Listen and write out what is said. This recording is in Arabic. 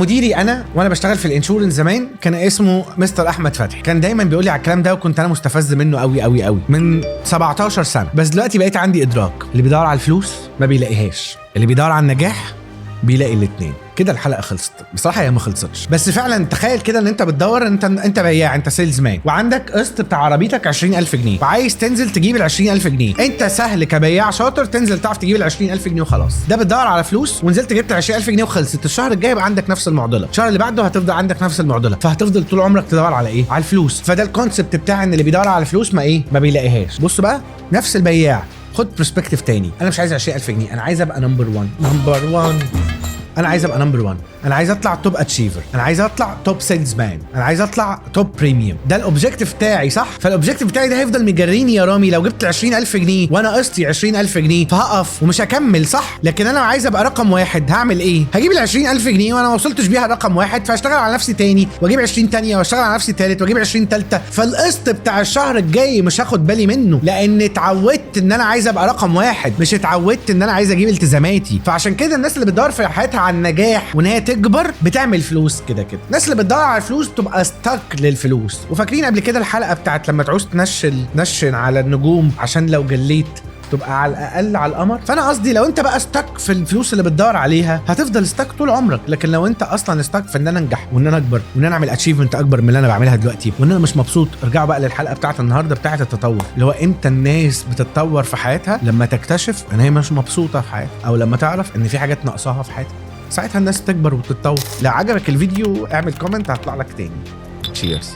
مديري انا وانا بشتغل في الانشورنس زمان كان اسمه مستر احمد فتحي، كان دايما بيقول لي على الكلام ده وكنت انا مستفز منه قوي قوي قوي من 17 سنه. بس دلوقتي بقيت عندي ادراك، اللي بيدور على الفلوس ما بيلاقيهاش، اللي بيدور على النجاح بيلاقي الاثنين. كده الحلقه خلصت. بصراحه هي ما خلصتش، بس فعلا تخيل كده ان انت بتدور، انت بياع، انت سيلز مان، وعندك قسط بتاع عربيتك 20000 جنيه وعايز تنزل تجيب ال 20000 جنيه. انت سهل كبياع شاطر تنزل تعرف تجيب ال 20000 جنيه وخلاص. ده بتدور على فلوس ونزلت جبت 20000 جنيه وخلصت. الشهر الجاي يبقى عندك نفس المعضله، الشهر اللي بعده هتفضل عندك نفس المعضله، فهتفضل طول عمرك تدور على ايه؟ على الفلوس. فده الكونسبت بتاع ان اللي بيدور على الفلوس ما بيلاقيهاش. بص بقى، نفس البياع خد برسبكتيف تاني. انا مش عايز 20000 جنيه، انا عايز ابقى نمبر 1. انا عايز ابقى نمبر 1، انا عايز اطلع توب اتشيفر، انا عايز اطلع توب سيلز مان، انا عايز اطلع توب بريميوم. ده الاوبجيكتيف بتاعي، صح؟ فالاوبجيكتيف بتاعي ده هيفضل مجريني يا رامي لو جبت 20000 جنيه وانا قسطي 20000 جنيه فهقف ومش هكمل، صح؟ لكن انا عايز ابقى رقم واحد، هعمل ايه؟ هجيب ال 20000 جنيه وانا ما وصلتش بيها رقم واحد، فاشتغل على نفسي تاني واجيب 20 تانيه واشتغل على نفسي تالت واجيب 20 تالته. فالقسط بتاع الشهر الجاي مش هاخد بالي منه، لان اتعودت ان انا عايز ابقى رقم واحد، مش اتعودت ان انا عايز اجيب التزاماتي. فعشان كده الناس اللي بتدور في حياتها على النجاح وان هي تكبر بتعمل فلوس كده. الناس اللي بتدور على الفلوس بتبقى ستاك للفلوس. وفاكرين قبل كده الحلقه بتاعت لما تعوز تنشن على النجوم عشان لو جليت تبقى على الاقل على القمر؟ فانا قصدي لو انت بقى ستاك في الفلوس اللي بتدور عليها هتفضل ستاك طول عمرك. لكن لو انت اصلا ستاك في ان انا انجح وان انا اكبر وان انا اعمل اتشيفمنت اكبر من اللي انا بعملها دلوقتي وان انا مش مبسوط، ارجعوا بقى للحلقه بتاعت النهارده بتاعت التطور، اللي هو امتى الناس بتتطور في حياتها؟ لما تكتشف ان هي مش مبسوطه في حياتها، او لما تعرف ان في حاجات ناقصاها في حياتها، ساعتها الناس تكبر وتتطور. لو عجبك الفيديو اعمل كومنت هطلع لك تاني. تشيرز.